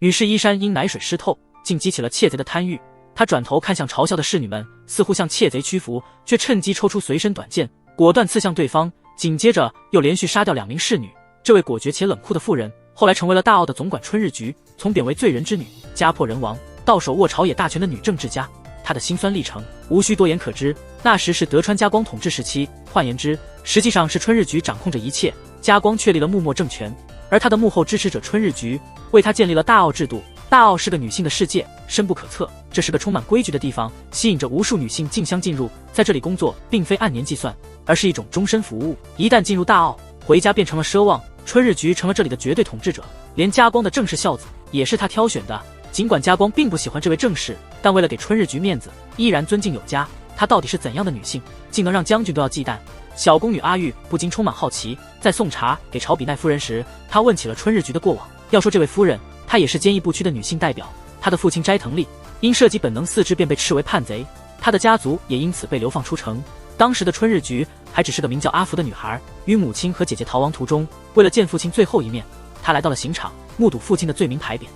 女士衣衫因奶水湿透，竟激起了窃贼的贪欲。他转头看向嘲笑的侍女们，似乎向窃贼屈服，却趁机抽出随身短剑，果断刺向对方。紧接着又连续杀掉2名侍女。这位果决且冷酷的妇人，后来成为了大奥的总管春日局，从贬为罪人之女，家破人亡，到手握朝野大权的女政治家。她的辛酸历程无需多言可知。那时是德川家光统治时期，换言之，实际上是春日局掌控着一切。家光确立了幕末政权，而他的幕后支持者春日局为他建立了大奥制度。大奥是个女性的世界，深不可测，这是个充满规矩的地方，吸引着无数女性竞相进入。在这里工作并非按年计算，而是一种终身服务。一旦进入大奥，回家变成了奢望。春日局成了这里的绝对统治者，连家光的正室孝子也是他挑选的。尽管家光并不喜欢这位正室，但为了给春日局面子，依然尊敬有加。她到底是怎样的女性，竟能让将军都要忌惮？小宫女阿玉不禁充满好奇。在送茶给朝比奈夫人时，她问起了春日局的过往。要说这位夫人，她也是坚毅不屈的女性代表。她的父亲斋藤利因涉及本能4支便被斥为叛贼，她的家族也因此被流放出城。当时的春日局还只是个名叫阿福的女孩，与母亲和姐姐逃亡途中，为了见父亲最后一面，她来到了刑场，目睹父亲的罪名牌匾。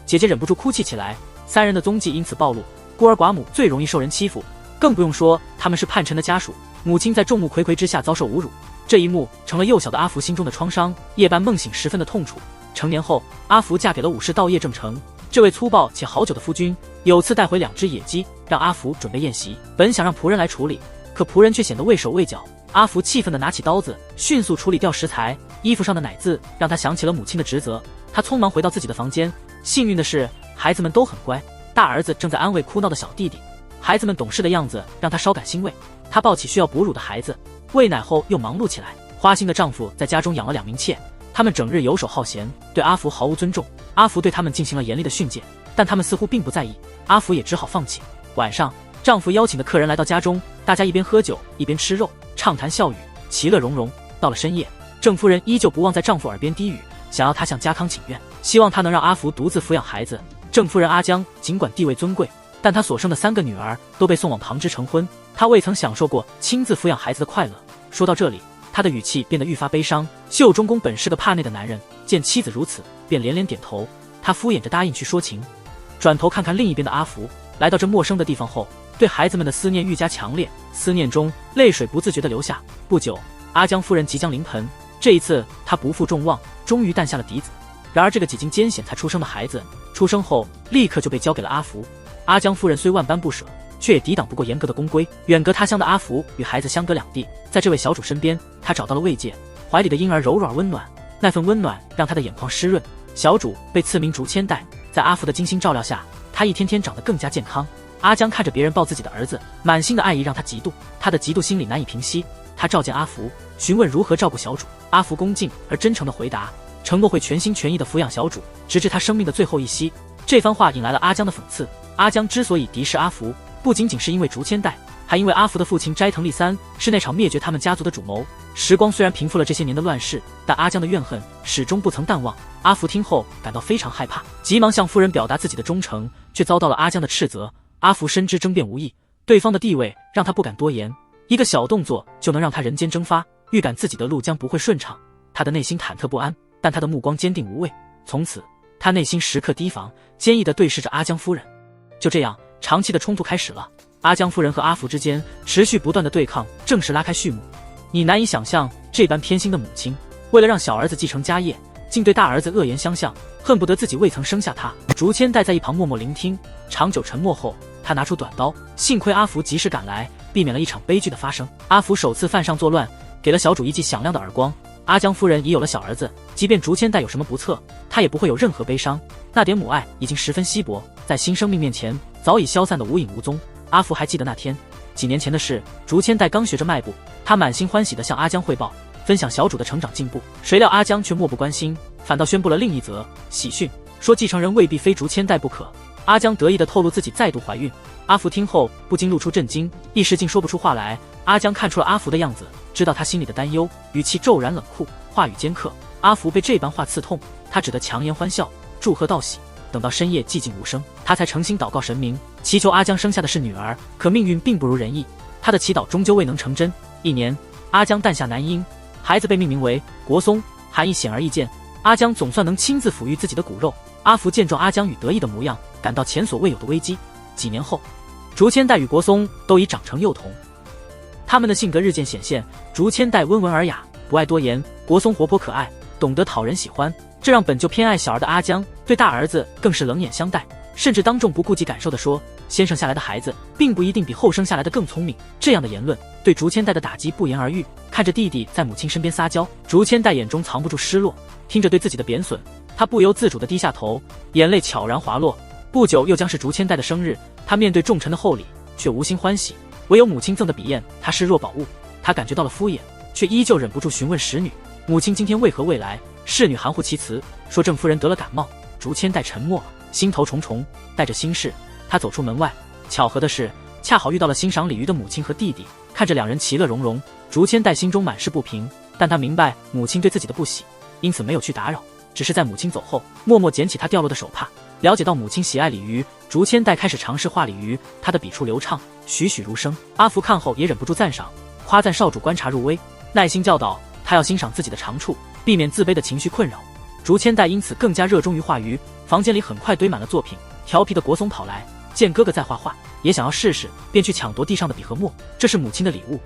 姐姐忍不住哭泣起来，3人的踪迹因此暴露。孤儿寡母最容易受人欺负，更不用说他们是叛臣的家属。母亲在众目睽睽之下遭受侮辱，这一幕成了幼小的阿福心中的创伤，夜半梦醒十分的痛楚。成年后，阿福嫁给了武士道叶正成。这位粗暴且好酒的夫君有次带回2只野鸡，让阿福准备宴席，本想让仆人来处理，可仆人却显得畏手畏脚。阿福气愤地拿起刀子，迅速处理掉食材。衣服上的奶渍让他想起了母亲的职责，他匆忙回到自己的房间。幸运的是，孩子们都很乖，大儿子正在安慰哭闹的小弟弟。孩子们懂事的样子让他稍感欣慰。他抱起需要哺乳的孩子，喂奶后又忙碌起来。花心的丈夫在家中养了2名妾，他们整日游手好闲，对阿福毫无尊重。阿福对他们进行了严厉的训诫，但他们似乎并不在意，阿福也只好放弃。晚上，丈夫邀请的客人来到家中，大家一边喝酒一边吃肉，畅谈笑语，其乐融融。到了深夜，郑夫人依旧不忘在丈夫耳边低语，想要他向家康请愿，希望他能让阿福独自抚养孩子。郑夫人阿江尽管地位尊贵，但她所生的3个女儿都被送往旁支成婚，她未曾享受过亲自抚养孩子的快乐。说到这里，她的语气变得愈发悲伤。秀忠公本是个怕内的男人，见妻子如此，便连连点头。他敷衍着答应去说情，转头看看另一边的阿福。来到这陌生的地方后，对孩子们的思念愈加强烈，思念中泪水不自觉地流下。不久，阿江夫人即将临盆，这一次她不负众望，终于诞下了嫡子。然而这个几经艰险才出生的孩子，出生后立刻就被交给了阿福。阿江夫人虽万般不舍，却也抵挡不过严格的宫规。远隔他乡的阿福与孩子相隔2地，在这位小主身边，他找到了慰藉，怀里的婴儿柔软温暖，那份温暖让他的眼眶湿润。小主被赐名竹千代，在阿福的精心照料下，他一天天长得更加健康。阿江看着别人抱自己的儿子，满心的爱意让他嫉妒，他的嫉妒心里难以平息。他召见阿福，询问如何照顾小主。阿福恭敬而真诚地回答，承诺会全心全意地抚养小主，直至他生命的最后一息。这番话引来了阿江的讽刺。阿江之所以敌视阿福，不仅仅是因为竹千代，还因为阿福的父亲斋藤利三是那场灭绝他们家族的主谋。时光虽然平复了这些年的乱世，但阿江的怨恨始终不曾淡忘。阿福听后感到非常害怕，急忙向夫人表达自己的忠诚，却遭到了阿江的斥责。阿福深知争辩无益，对方的地位让他不敢多言，一个小动作就能让他人间蒸发，预感自己的路将不会顺畅。他的内心忐忑不安，但他的目光坚定无畏。从此，他内心时刻提防，坚毅地对视着阿江夫人。就这样，长期的冲突开始了。阿江夫人和阿福之间持续不断的对抗，正式拉开序幕。你难以想象，这般偏心的母亲，为了让小儿子继承家业，竟对大儿子恶言相向，恨不得自己未曾生下他。竹千代在一旁默默聆听，长久沉默后，他拿出短刀。幸亏阿福及时赶来，避免了一场悲剧的发生。阿福首次犯上作乱，给了小主一记响亮的耳光。阿江夫人已有了小儿子，即便竹千代有什么不测，她也不会有任何悲伤。那点母爱已经十分稀薄，在新生命面前早已消散得无影无踪。阿福还记得那天，几年前的事，竹千代刚学着迈步，他满心欢喜地向阿江汇报，分享小主的成长进步。谁料阿江却漠不关心，反倒宣布了另一则喜讯，说继承人未必非竹千代不可。阿江得意地透露自己再度怀孕。阿福听后不禁露出震惊，一时竟说不出话来。阿江看出了阿福的样子，知道他心里的担忧，语气骤然冷酷，话语尖刻。阿福被这般话刺痛，他只得强颜欢笑，祝贺道喜。等到深夜寂静无声，他才诚心祷告神明，祈求阿江生下的是女儿。可命运并不如人意，他的祈祷终究未能成真。1年，阿江诞下男婴，孩子被命名为国松，含义显而易见，阿江总算能亲自抚育自己的骨肉。阿福见状阿江与得意的模样，感到前所未有的危机。几年后，竹千代与国松都已长成幼童，他们的性格日渐显现。竹千代温文尔雅，不爱多言；国松活泼可爱，懂得讨人喜欢。这让本就偏爱小儿的阿江对大儿子更是冷眼相待，甚至当众不顾及感受地说：“先生下来的孩子并不一定比后生下来的更聪明。”这样的言论对竹千代的打击不言而喻。看着弟弟在母亲身边撒娇，竹千代眼中藏不住失落。听着对自己的贬损，他不由自主地低下头，眼泪悄然滑落。不久又将是竹千代的生日，他面对重臣的厚礼，却无心欢喜。唯有母亲赠的笔砚，他视若宝物。他感觉到了敷衍，却依旧忍不住询问使女：“母亲今天为何未来？”侍女含糊其辞，说郑夫人得了感冒。竹千代沉默了，心头重重，带着心事，他走出门外。巧合的是，恰好遇到了欣赏鲤鱼的母亲和弟弟，看着两人其乐融融，竹千代心中满是不平，但他明白母亲对自己的不喜，因此没有去打扰，只是在母亲走后，默默捡起她掉落的手帕。了解到母亲喜爱鲤鱼，竹千代开始尝试画鲤鱼，他的笔触流畅，栩栩如生。阿福看后也忍不住赞赏，夸赞少主观察入微，耐心教导他要欣赏自己的长处，避免自卑的情绪困扰。竹千代因此更加热衷于画鱼，房间里很快堆满了作品。调皮的国松跑来，见哥哥在画画，也想要试试，便去抢夺地上的笔和墨，这是母亲的礼物。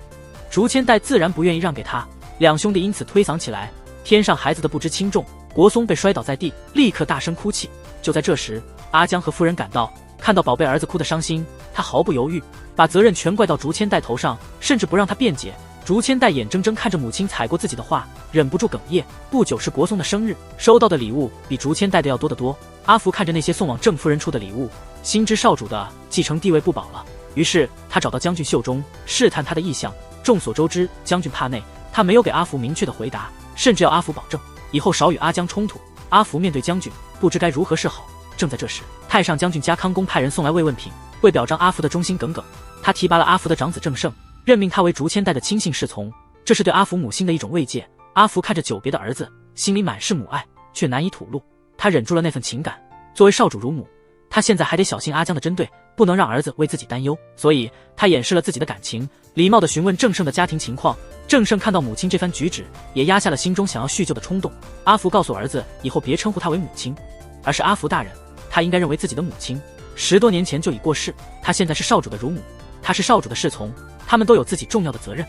竹千代自然不愿意让给他，两兄弟因此推搡起来。天上孩子的不知轻重，国松被摔倒在地，立刻大声哭泣。就在这时，阿江和夫人赶到，看到宝贝儿子哭得伤心，他毫不犹豫，把责任全怪到竹千代头上，甚至不让他辩解。竹千代眼睁睁看着母亲踩过自己的画，忍不住哽咽。不久是国松的生日，收到的礼物比竹千代的要多得多。阿福看着那些送往郑夫人处的礼物，心知少主的继承地位不保了，于是他找到将军秀忠，试探他的意向。众所周知，将军怕内，他没有给阿福明确的回答，甚至要阿福保证以后少与阿江冲突。阿福面对将军，不知该如何是好。正在这时，太上将军加康公派人送来慰问品，为表彰阿福的忠心耿耿，他提拔了阿福的长子郑胜，任命他为竹千代的亲信侍从，这是对阿福母心的一种慰藉。阿福看着久别的儿子，心里满是母爱，却难以吐露。他忍住了那份情感，作为少主乳母，他现在还得小心阿江的针对，不能让儿子为自己担忧，所以他掩饰了自己的感情，礼貌地询问郑胜的家庭情况。郑胜看到母亲这番举止，也压下了心中想要叙旧的冲动。阿福告诉儿子，以后别称呼他为母亲，而是阿福大人，他应该认为自己的母亲10多年前就已过世，他现在是少主的乳母，他是少主的侍从，他们都有自己重要的责任。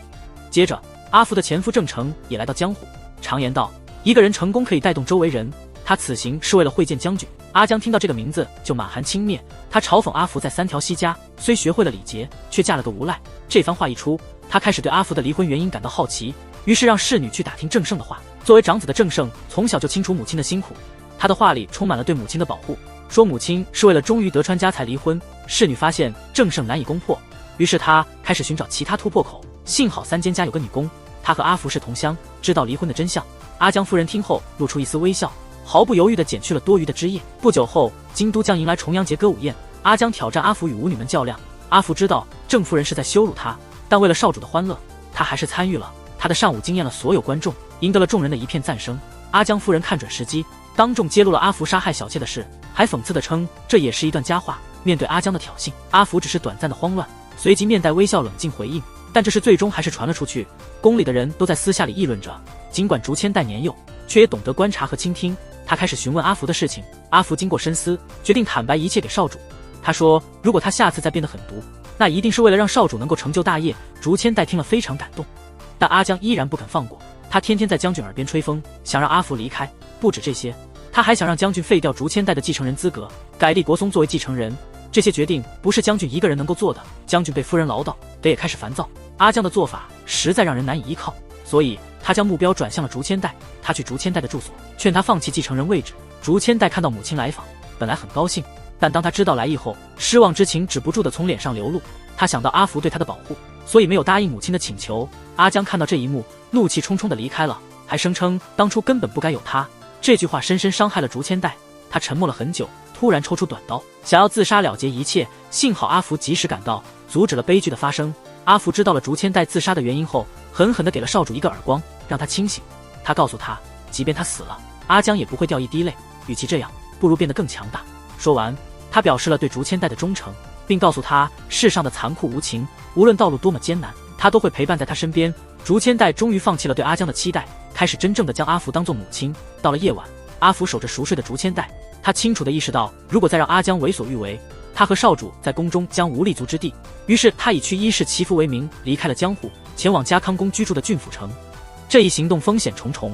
接着，阿福的前夫郑成也来到江湖。常言道，一个人成功可以带动周围人，他此行是为了会见将军。阿江听到这个名字就满含轻蔑，他嘲讽阿福在3条西家虽学会了礼节，却嫁了个无赖。这番话一出，他开始对阿福的离婚原因感到好奇，于是让侍女去打听郑胜的话。作为长子的郑胜从小就清楚母亲的辛苦，他的话里充满了对母亲的保护，说母亲是为了忠于德川家才离婚。侍女发现郑胜难以攻破，于是他开始寻找其他突破口。幸好3间家有个女工，他和阿福是同乡，知道离婚的真相。阿江夫人听后露出一丝微笑，毫不犹豫地剪去了多余的枝叶。不久后，京都将迎来重阳节歌舞宴，阿江挑战阿福与舞女们较量。阿福知道郑夫人是在羞辱他，但为了少主的欢乐，他还是参与了。他的上舞惊艳了所有观众，赢得了众人的一片赞声。阿江夫人看准时机，当众揭露了阿福杀害小妾的事，还讽刺地称这也是一段佳话。面对阿江的挑衅，阿福只是短暂的慌乱，随即面带微笑冷静回应。但这事最终还是传了出去，宫里的人都在私下里议论着。尽管竹千代年幼，却也懂得观察和倾听。他开始询问阿福的事情。阿福经过深思，决定坦白一切给少主。他说，如果他下次再变得狠毒，那一定是为了让少主能够成就大业。竹千代听了非常感动，但阿江依然不肯放过他，天天在将军耳边吹风，想让阿福离开。不止这些，他还想让将军废掉竹千代的继承人资格，改立国松作为继承人。这些决定不是将军一个人能够做的。将军被夫人唠叨，得也开始烦躁。阿江的做法实在让人难以依靠，所以他将目标转向了竹千代。他去竹千代的住所，劝他放弃继承人位置。竹千代看到母亲来访，本来很高兴，但当他知道来意后，失望之情止不住地从脸上流露。他想到阿福对他的保护，所以没有答应母亲的请求。阿江看到这一幕，怒气冲冲地离开了，还声称当初根本不该有他。这句话深深伤害了竹千代，他沉默了很久，突然抽出短刀，想要自杀了结一切。幸好阿福及时赶到，阻止了悲剧的发生。阿福知道了竹千代自杀的原因后，狠狠地给了少主一个耳光，让他清醒。他告诉他，即便他死了，阿江也不会掉一滴泪，与其这样，不如变得更强大。说完，他表示了对竹千代的忠诚，并告诉他世上的残酷无情，无论道路多么艰难，他都会陪伴在他身边。竹千代终于放弃了对阿江的期待，开始真正的将阿福当作母亲。到了夜晚，阿福守着熟睡的竹千代，他清楚地意识到，如果再让阿江为所欲为，他和少主在宫中将无立足之地。于是他以去衣氏祈福为名，离开了江户，前往家康公居住的郡府城。这一行动风险重重，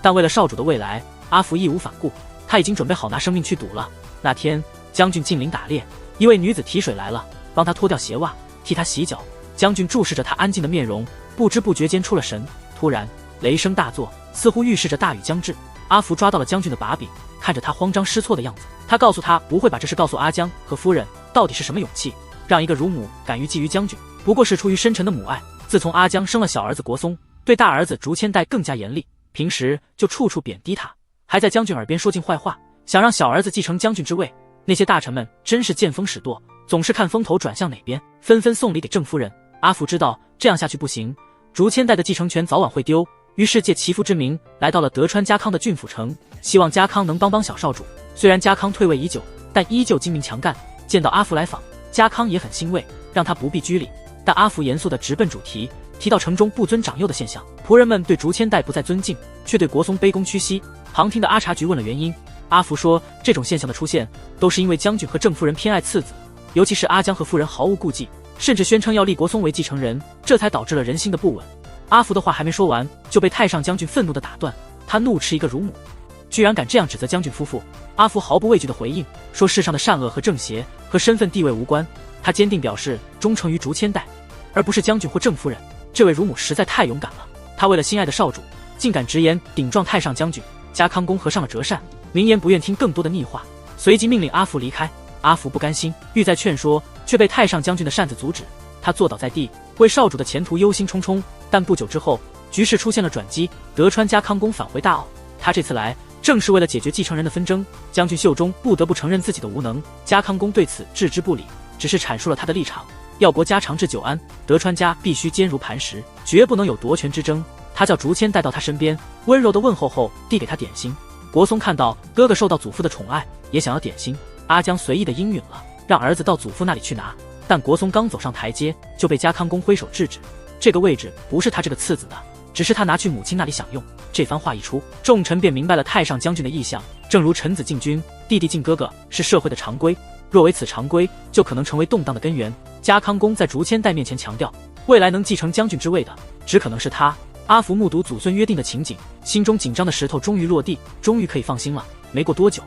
但为了少主的未来，阿福义无反顾。他已经准备好拿生命去赌了。那天将军进陵打猎，一位女子提水来了，帮他脱掉鞋袜，替他洗脚。将军注视着他安静的面容，不知不觉间出了神。突然雷声大作，似乎预示着大雨将至。阿福抓到了将军的把柄，看着他慌张失措的样子，他告诉他不会把这事告诉阿江和夫人。到底是什么勇气，让一个乳母敢于觊觎将军？不过是出于深沉的母爱。自从阿江生了小儿子国松，对大儿子竹千代更加严厉，平时就处处贬低他，还在将军耳边说尽坏话，想让小儿子继承将军之位。那些大臣们真是见风使舵，总是看风头转向哪边，纷纷送礼给郑夫人。阿福知道这样下去不行，竹千代的继承权早晚会丢，于是借祈福之名来到了德川家康的郡府城，希望家康能帮帮小少主。虽然家康退位已久，但依旧精明强干。见到阿福来访，家康也很欣慰，让他不必拘礼。但阿福严肃地直奔主题，提到城中不尊长幼的现象，仆人们对竹千代不再尊敬，却对国松卑躬屈膝。旁听的阿察菊问了原因，阿福说这种现象的出现都是因为将军和郑夫人偏爱次子，尤其是阿江和夫人毫无顾忌，甚至宣称要立国松为继承人，这才导致了人心的不稳。阿福的话还没说完，就被太上将军愤怒地打断。他怒斥一个乳母居然敢这样指责将军夫妇。阿福毫不畏惧地回应说，世上的善恶和正邪和身份地位无关。他坚定表示忠诚于竹千代，而不是将军或郑夫人。这位乳母实在太勇敢了，他为了心爱的少主，竟敢直言顶撞太上将军。家康公合上了折扇，明言不愿听更多的逆话，随即命令阿福离开。阿福不甘心，欲再劝说，却被太上将军的扇子阻止。他坐倒在地，为少主的前途忧心忡忡。但不久之后，局势出现了转机，德川家康公返回大奥。他这次来正是为了解决继承人的纷争。将军秀忠不得不承认自己的无能，家康公对此置之不理，只是阐述了他的立场：要国家长治久安，德川家必须坚如磐石，绝不能有夺权之争。他叫竹千代到他身边，温柔的问候后递给他点心。国松看到哥哥受到祖父的宠爱，也想要点心。阿江随意的应允了，让儿子到祖父那里去拿。但国松刚走上台阶，就被家康公挥手制止。这个位置不是他这个次子的，只是他拿去母亲那里享用。这番话一出，众臣便明白了太上将军的意向。正如臣子敬君，弟弟敬哥哥是社会的常规，若为此常规，就可能成为动荡的根源。家康公在竹千代面前强调，未来能继承将军之位的，只可能是他。阿福目睹祖孙约定的情景，心中紧张的石头终于落地，终于可以放心了。没过多久，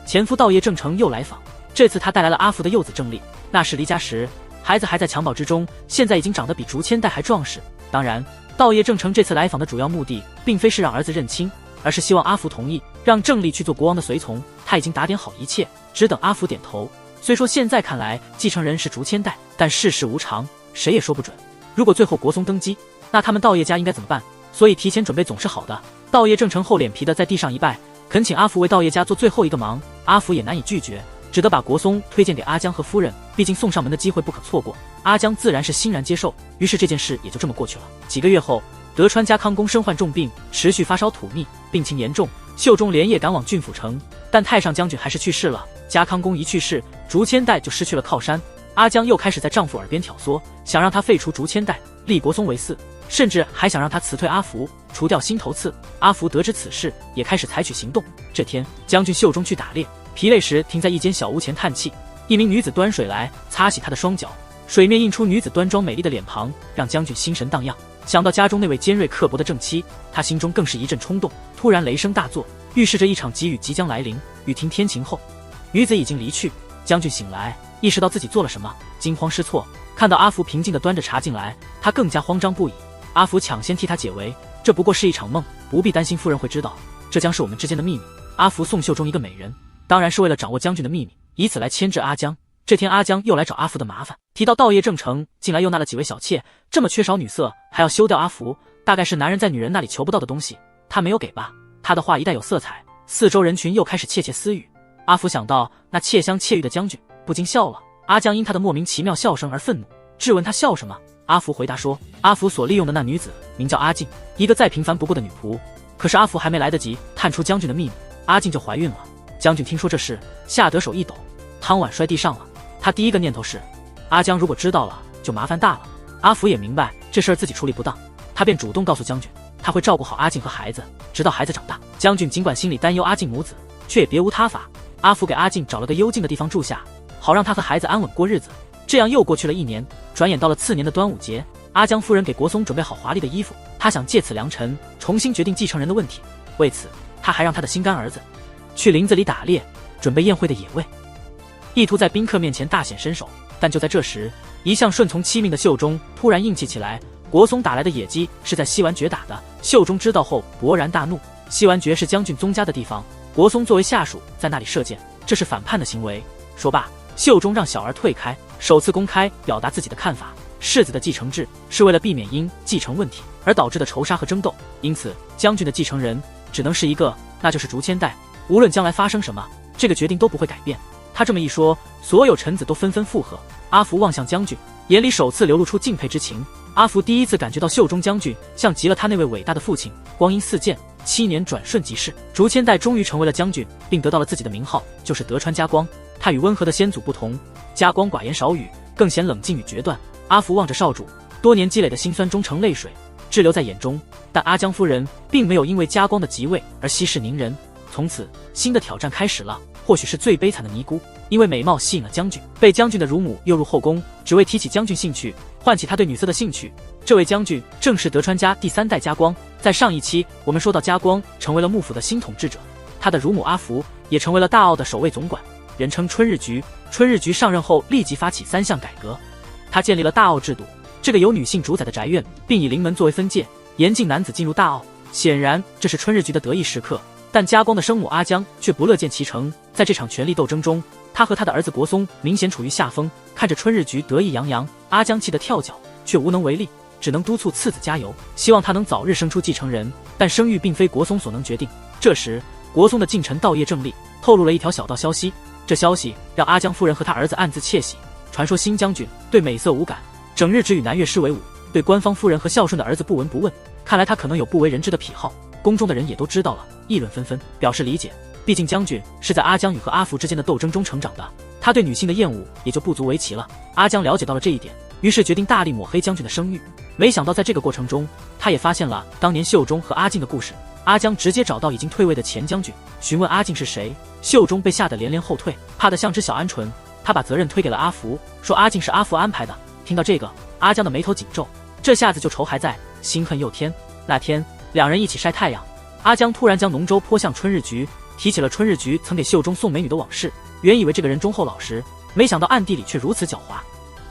前夫道业正成又来访，这次他带来了阿福的幼子正立。那时离家时，孩子还在襁褓之中，现在已经长得比竹千代还壮实。当然，道业正成这次来访的主要目的，并非是让儿子认亲，而是希望阿福同意，让正立去做国王的随从。他已经打点好一切，只等阿福点头。虽说现在看来继承人是竹千代，但世事无常，谁也说不准。如果最后国松登基，那他们道业家应该怎么办？所以提前准备总是好的。道业正成厚脸皮的在地上一拜，恳请阿福为道业家做最后一个忙。阿福也难以拒绝，只得把国松推荐给阿江和夫人，毕竟送上门的机会不可错过。阿江自然是欣然接受，于是这件事也就这么过去了。几个月后，德川家康公身患重病，持续发烧吐逆，病情严重。秀忠连夜赶往郡府城，但太上将军还是去世了。家康公一去世，竹千代就失去了靠山。阿江又开始在丈夫耳边挑唆，想让他废除竹千代，立国松为嗣，甚至还想让他辞退阿福，除掉心头刺。阿福得知此事，也开始采取行动。这天，将军秀忠去打猎，疲累时停在一间小屋前叹气。一名女子端水来，擦洗他的双脚，水面映出女子端庄美丽的脸庞，让将军心神荡漾。想到家中那位尖锐刻薄的正妻，他心中更是一阵冲动。突然雷声大作，预示着一场急雨即将来临。雨停天晴后，女子已经离去。将军醒来，意识到自己做了什么，惊慌失措。看到阿福平静地端着茶进来，他更加慌张不已。阿福抢先替他解围，这不过是一场梦，不必担心夫人会知道，这将是我们之间的秘密。阿福送秀忠一个美人，当然是为了掌握将军的秘密，以此来牵制阿江。这天阿江又来找阿福的麻烦，提到道业正成近来又纳了几位小妾，这么缺少女色，还要休掉阿福，大概是男人在女人那里求不到的东西，他没有给吧。他的话一带有色彩，四周人群又开始窃窃私语。阿福想到那窃香窃玉的将军，不禁笑了。阿江因他的莫名其妙笑声而愤怒，质问他笑什么。阿福回答说，阿福所利用的那女子名叫阿静，一个再平凡不过的女仆。可是阿福还没来得及探出将军的秘密，阿静就怀孕了。将军听说这事，吓得手一抖，汤碗摔地上了。他第一个念头是，阿江如果知道了，就麻烦大了。阿福也明白这事儿自己处理不当，他便主动告诉将军，他会照顾好阿静和孩子，直到孩子长大。将军尽管心里担忧阿静母子，却也别无他法。阿福给阿静找了个幽静的地方住下，好让他和孩子安稳过日子。这样又过去了1年，转眼到了次年的端午节，阿江夫人给国松准备好华丽的衣服，她想借此良辰，重新决定继承人的问题。为此，她还让她的心肝儿子去林子里打猎，准备宴会的野味，意图在宾客面前大显身手。但就在这时，一向顺从妻命的秀忠突然硬气起来。国松打来的野鸡是在西丸爵打的，秀忠知道后勃然大怒。西丸爵是将军宗家的地方，国松作为下属在那里射箭，这是反叛的行为。说罢，秀忠让小儿退开，首次公开表达自己的看法。世子的继承制是为了避免因继承问题而导致的仇杀和争斗，因此将军的继承人只能是一个，那就是竹千代。无论将来发生什么，这个决定都不会改变。他这么一说，所有臣子都纷纷附和。阿福望向将军，眼里首次流露出敬佩之情。阿福第一次感觉到秀忠将军像极了他那位伟大的父亲。光阴似箭，7年转瞬即逝，竹千代终于成为了将军，并得到了自己的名号，就是德川家光。他与温和的先祖不同，家光寡言少语，更显冷静与决断。阿福望着少主，多年积累的辛酸终成泪水，滞留在眼中。但阿江夫人并没有因为家光的即位而息事宁人。从此，新的挑战开始了。或许是最悲惨的尼姑，因为美貌吸引了将军，被将军的乳母诱入后宫，只为提起将军兴趣，唤起他对女色的兴趣。这位将军正是德川家第3代家光。在上一期，我们说到家光成为了幕府的新统治者，他的乳母阿福也成为了大奥的守卫总管，人称春日局。春日局上任后立即发起3项改革，他建立了大奥制度，这个由女性主宰的宅院，并以灵门作为分界，严禁男子进入大奥。显然，这是春日局的得意时刻。但家光的生母阿江却不乐见其成，在这场权力斗争中，他和他的儿子国松明显处于下风。看着春日局得意洋洋，阿江气得跳脚，却无能为力，只能督促次子加油，希望他能早日生出继承人。但生育并非国松所能决定。这时，国松的近臣道业正立透露了一条小道消息，这消息让阿江夫人和他儿子暗自窃喜。传说新将军对美色无感，整日只与男乐师为伍，对官方夫人和孝顺的儿子不闻不问，看来他可能有不为人知的癖好。宫中的人也都知道了，议论纷纷，表示理解。毕竟将军是在阿江与和阿福之间的斗争中成长的，他对女性的厌恶也就不足为奇了。阿江了解到了这一点，于是决定大力抹黑将军的声誉。没想到在这个过程中，他也发现了当年秀忠和阿静的故事。阿江直接找到已经退位的前将军，询问阿静是谁。秀忠被吓得连连后退，怕得像只小鹌鹑。他把责任推给了阿福，说阿静是阿福安排的。听到这个，阿江的眉头紧皱，这下子就仇还在，心恨又添。那天两人一起晒太阳，阿江突然将浓粥泼向春日局，提起了春日局曾给秀忠送美女的往事。原以为这个人忠厚老实，没想到暗地里却如此狡猾。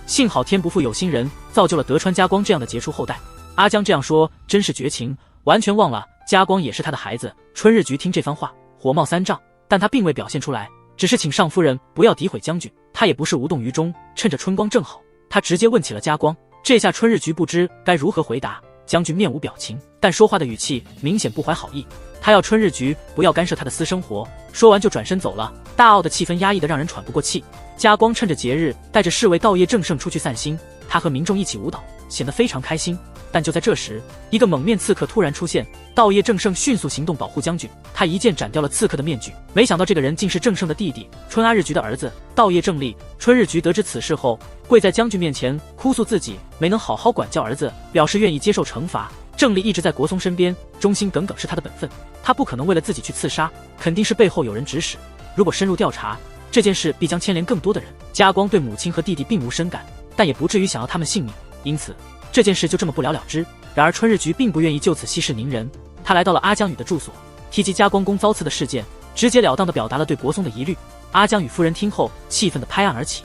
幸好天不负有心人，造就了德川家光这样的杰出后代。阿江这样说真是绝情，完全忘了家光也是他的孩子。春日局听这番话，火冒三丈，但他并未表现出来，只是请上夫人不要诋毁将军。他也不是无动于衷，趁着春光正好，他直接问起了家光。这下春日局不知该如何回答。将军面无表情，但说话的语气明显不怀好意。他要春日局不要干涉他的私生活，说完就转身走了。大奥的气氛压抑得让人喘不过气。家光趁着节日带着侍卫道业正胜出去散心，他和民众一起舞蹈，显得非常开心。但就在这时，一个蒙面刺客突然出现，道业正胜迅速行动保护将军，他一剑斩掉了刺客的面具。没想到这个人竟是正胜的弟弟，春阿日局的儿子道业正立。春日局得知此事后，跪在将军面前哭诉自己没能好好管教儿子，表示愿意接受惩罚。正立一直在国松身边，忠心耿耿是他的本分，他不可能为了自己去刺杀，肯定是背后有人指使。如果深入调查，这件事必将牵连更多的人。家光对母亲和弟弟并无深感，但也不至于想要他们性命，因此这件事就这么不了了之。然而春日局并不愿意就此息事宁人，他来到了阿江宇的住所，提及家光公遭刺的事件，直截了当地表达了对国松的疑虑。阿江宇夫人听后气愤地拍案而起，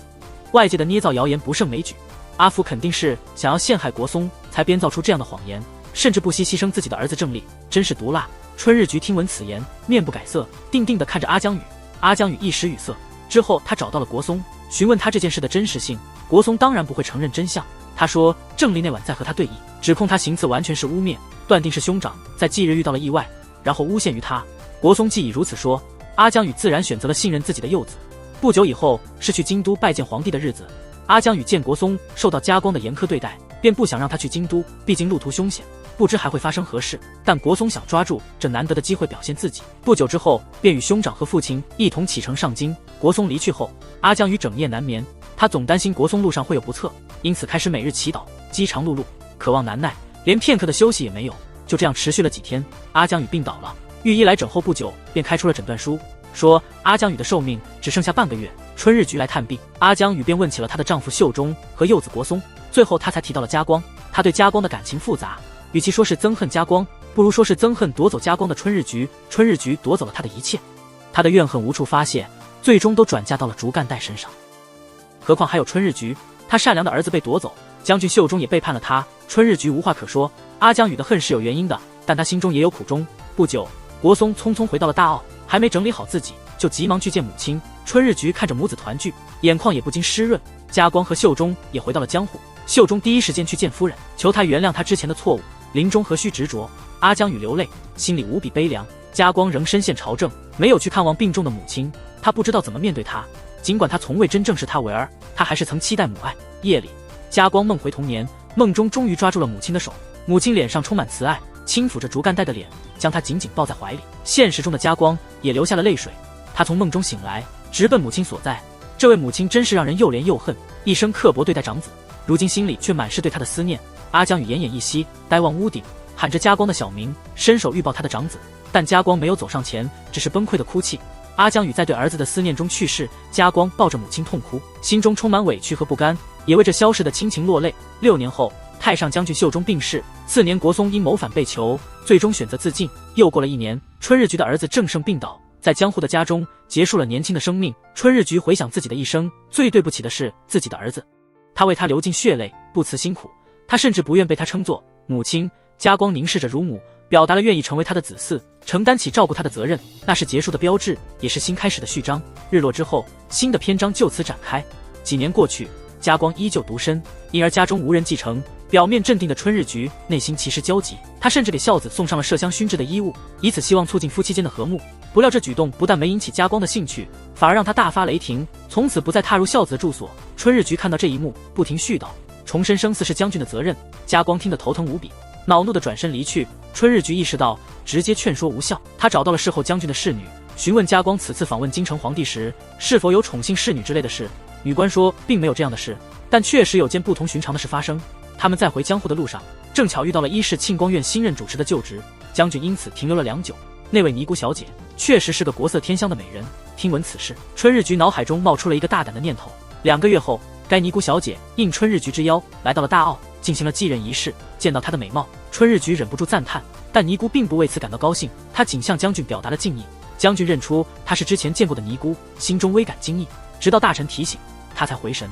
外界的捏造谣言不胜枚举，阿福肯定是想要陷害国松才编造出这样的谎言，甚至不惜牺牲自己的儿子正立，真是毒辣。春日局听闻此言，面不改色，定定地看着阿江宇。阿江宇一时语塞，之后他找到了国松，询问他这件事的真实性。国松当然不会承认真相，他说正立那晚在和他对弈，指控他行刺完全是污蔑，断定是兄长在忌日遇到了意外，然后诬陷于他。国松既已如此说，阿江宇自然选择了信任自己的幼子。不久以后是去京都拜见皇帝的日子，阿江宇见国松受到家光的严苛对待，便不想让他去京都，毕竟路途凶险，不知还会发生何事。但国松想抓住这难得的机会表现自己，不久之后便与兄长和父亲一同启程上京。国松离去后，阿江宇整夜难眠，他总担心国松路上会有不测，因此开始每日祈祷，饥肠辘辘，渴望难耐，连片刻的休息也没有。就这样持续了几天，阿江宇病倒了。御医来诊后不久便开出了诊断书，说阿江宇的寿命只剩下半个月。春日局来探病，阿江宇便问起了她的丈夫秀忠和幼子国松，最后她才提到了家光。她对家光的感情复杂，与其说是憎恨家光，不如说是憎恨夺走家光的春日局。春日局夺走了她的一切，她的怨恨无处发泄，最终都转嫁到了竹干代身上。何况还有春日局，他善良的儿子被夺走，将军秀忠也背叛了他，春日局无话可说。阿江宇的恨是有原因的，但他心中也有苦衷。不久，国松匆匆回到了大澳，还没整理好自己，就急忙去见母亲。春日局看着母子团聚，眼眶也不禁湿润。家光和秀忠也回到了江户，秀忠第一时间去见夫人，求他原谅他之前的错误，临终何须执着。阿江宇流泪，心里无比悲凉。家光仍身陷朝政，没有去看望病重的母亲，他不知道怎么面对她。尽管他从未真正视她为儿，他还是曾期待母爱。夜里，家光梦回童年，梦中终于抓住了母亲的手，母亲脸上充满慈爱，轻抚着竹干带的脸，将他紧紧抱在怀里。现实中的家光也流下了泪水，他从梦中醒来，直奔母亲所在。这位母亲真是让人又怜又恨，一生刻薄对待长子，如今心里却满是对他的思念。阿江宇奄奄一息，呆望屋顶，喊着家光的小名，伸手欲抱他的长子，但家光没有走上前，只是崩溃的哭泣。阿江宇在对儿子的思念中去世，家光抱着母亲痛哭，心中充满委屈和不甘，也为这消逝的亲情落泪。6年后，太上将军秀忠病逝，次年国松因谋反被囚，最终选择自尽。又过了1年，春日局的儿子正胜病倒，在江户的家中结束了年轻的生命。春日局回想自己的一生，最对不起的是自己的儿子，他为他流尽血泪，不辞辛苦，他甚至不愿被他称作母亲。家光凝视着乳母，表达了愿意成为他的子嗣，承担起照顾他的责任。那是结束的标志，也是新开始的序章。日落之后，新的篇章就此展开。几年过去，家光依旧独身，因而家中无人继承。表面镇定的春日局内心其实焦急，他甚至给孝子送上了麝香熏制的衣物，以此希望促进夫妻间的和睦。不料这举动不但没引起家光的兴趣，反而让他大发雷霆，从此不再踏入孝子的住所。春日局看到这一幕，不停絮叨，重申生嗣是将军的责任。家光听得头疼无比，恼怒的转身离去。春日局意识到直接劝说无效，他找到了侍候将军的侍女，询问家光此次访问京城皇帝时是否有宠幸侍女之类的事。女官说并没有这样的事，但确实有件不同寻常的事发生。他们在回江户的路上，正巧遇到了伊势庆光院新任主持的就职，将军因此停留了良久。那位尼姑小姐确实是个国色天香的美人。听闻此事，春日局脑海中冒出了一个大胆的念头。2个月后，该尼姑小姐应春日局之邀来到了大澳，进行了继任仪式。见到她的美貌，春日局忍不住赞叹，但尼姑并不为此感到高兴，她仅向将军表达了敬意。将军认出她是之前见过的尼姑，心中微感惊异，直到大臣提醒，他才回神。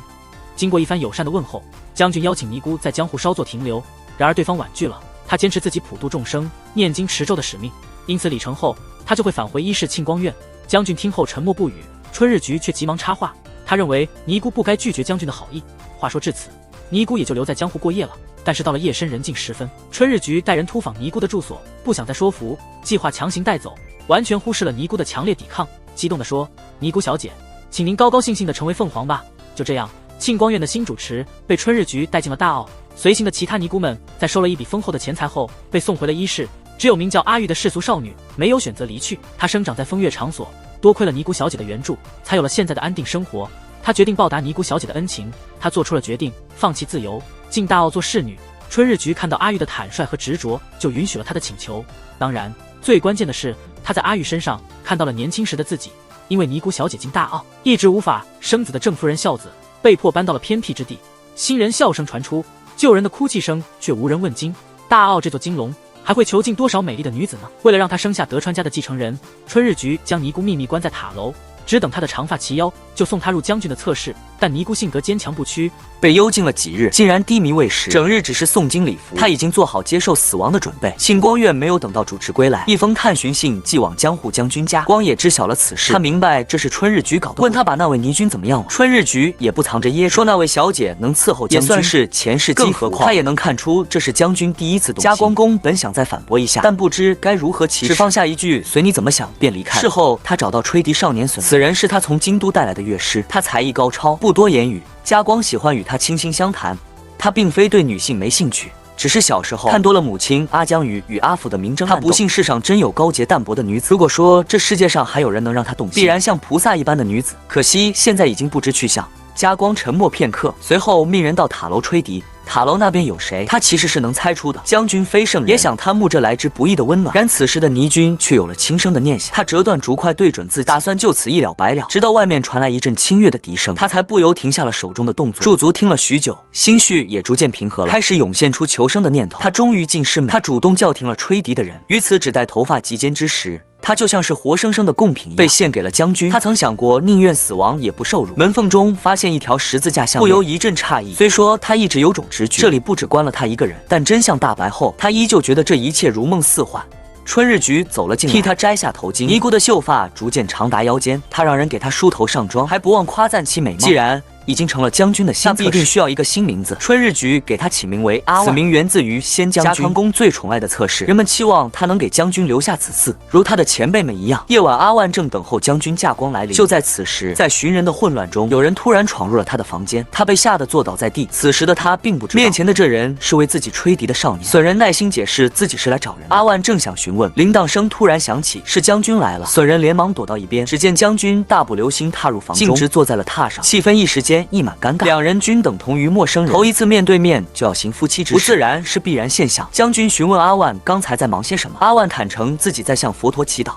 经过一番友善的问候，将军邀请尼姑在江户稍作停留，然而对方婉拒了。他坚持自己普度众生、念经持咒的使命，因此礼成后，他就会返回伊势庆光院。将军听后沉默不语，春日局却急忙插话，他认为尼姑不该拒绝将军的好意。话说至此，尼姑也就留在江户过夜了。但是到了夜深人静时分，春日局带人突访尼姑的住所，不想再说服，计划强行带走，完全忽视了尼姑的强烈抵抗，激动地说：“尼姑小姐，请您高高兴兴地成为凤凰吧。”就这样，庆光院的新主持被春日局带进了大澳。随行的其他尼姑们在收了一笔丰厚的钱财后，被送回了伊势。只有名叫阿玉的世俗少女没有选择离去。她生长在风月场所，多亏了尼姑小姐的援助，才有了现在的安定生活。她决定报答尼姑小姐的恩情，她做出了决定，放弃自由，进大澳做侍女。春日局看到阿玉的坦率和执着，就允许了她的请求。当然，最关键的是，他在阿玉身上看到了年轻时的自己。因为尼姑小姐进大澳，一直无法生子的郑夫人孝子被迫搬到了偏僻之地，新人笑声传出，旧人的哭泣声却无人问津。大澳这座金龙还会囚禁多少美丽的女子呢？为了让她生下德川家的继承人，春日局将尼姑秘密关在塔楼，只等她的长发齐腰，就送她入将军的侧室。但尼姑性格坚强不屈，被幽禁了几日，竟然低迷未食，整日只是诵经礼服。他已经做好接受死亡的准备。庆光院没有等到主持归来，一封探寻信寄往江户将军家。光野知晓了此事，他明白这是春日局搞的，问他把那位尼君怎么样了。春日局也不藏着掖着，说那位小姐能伺候将军，也算是前世积福。更何况他也能看出这是将军第一次动心。加光公本想再反驳一下，但不知该如何启齿，只放下一句随你怎么想便离开。事后他找到吹笛少年隼，此人是他从京都带来的乐师，他才艺高超，不多言语。家光喜欢与他倾心相谈，他并非对女性没兴趣，只是小时候看多了母亲阿江与阿福的明争暗斗。他不信世上真有高洁淡泊的女子，如果说这世界上还有人能让他动心，必然像菩萨一般的女子，可惜现在已经不知去向。家光沉默片刻，随后命人到塔楼吹笛。塔楼那边有谁，他其实是能猜出的。将军非圣人，也想贪慕这来之不易的温暖。然此时的倪军却有了轻生的念想，他折断竹筷对准自己，打算就此一了百了。直到外面传来一阵清越的笛声，他才不由停下了手中的动作。驻足听了许久，心绪也逐渐平和了，开始涌现出求生的念头。他终于尽释美，他主动叫停了吹笛的人。于此只待头发及肩之时，他就像是活生生的贡品一样被献给了将军。他曾想过宁愿死亡也不受辱。门缝中发现一条十字架项链，不由一阵诧异。虽说他一直有种直觉，这里不只关了他一个人，但真相大白后，他依旧觉得这一切如梦似幻。春日局走了进来，替他摘下头巾，尼姑的秀发逐渐长达腰间。他让人给他梳头上妆，还不忘夸赞其美貌。既然已经成了将军的新侧室，必定需要一个新名字。春日局给他起名为阿万，此名源自于先将军加康公最宠爱的侧室，人们期望他能给将军留下子嗣，如他的前辈们一样。夜晚，阿万正等候将军驾光来临。就在此时，在寻人的混乱中，有人突然闯入了他的房间，他被吓得坐倒在地。此时的他并不知道，面前的这人是为自己吹笛的少年。损人耐心解释自己是来找人。阿万正想询问，铃铛声突然响起，是将军来了。损人连忙躲到一边，只见将军大步流星踏入房中，径直坐在了榻上，气氛一时间一满尴尬。两人均等同于陌生人，头一次面对面就要行夫妻之事，不自然是必然现象。将军询问阿万刚才在忙些什么，阿万坦诚自己在向佛陀祈祷。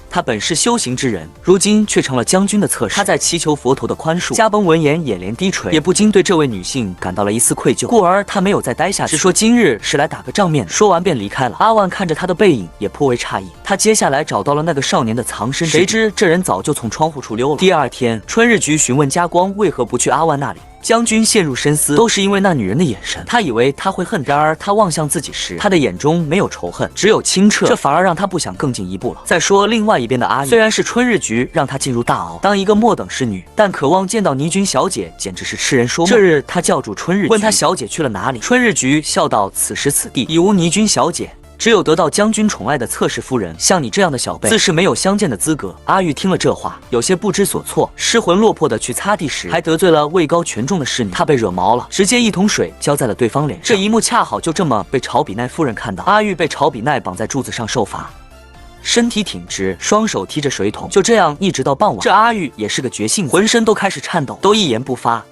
他本是修行之人，如今却成了将军的侧室。他在祈求佛陀的宽恕。嘉崩闻言眼帘低垂，也不禁对这位女性感到了一丝愧疚，故而他没有再待下去，只说今日是来打个照面的。说完便离开了。阿万看着他的背影，也颇为诧异。他接下来找到了那个少年的藏身之地，谁知这人早就从窗户处溜了。第二天，春日局询问嘉光为何不去阿万那里。将军陷入深思，都是因为那女人的眼神。他以为他会恨，然而他望向自己时，他的眼中没有仇恨，只有清澈，这反而让他不想更进一步了。再说另外一边的阿玉，虽然是春日局让他进入大熬，当一个末等侍女，但渴望见到倪君小姐简直是痴人说梦。这日他叫住春日局，问他小姐去了哪里。春日局笑道：此时此地已无倪君小姐，只有得到将军宠爱的侧室夫人，像你这样的小辈，自是没有相见的资格。阿玉听了这话，有些不知所措，失魂落魄的去擦地时，还得罪了位高权重的侍女，他被惹毛了，直接一桶水浇在了对方脸上。这一幕恰好就这么被朝比奈夫人看到。阿玉被朝比奈绑在柱子上受罚，身体挺直，双手提着水桶，就这样一直到傍晚。这阿玉也是个绝性子，浑身都开始颤抖，都一言不发，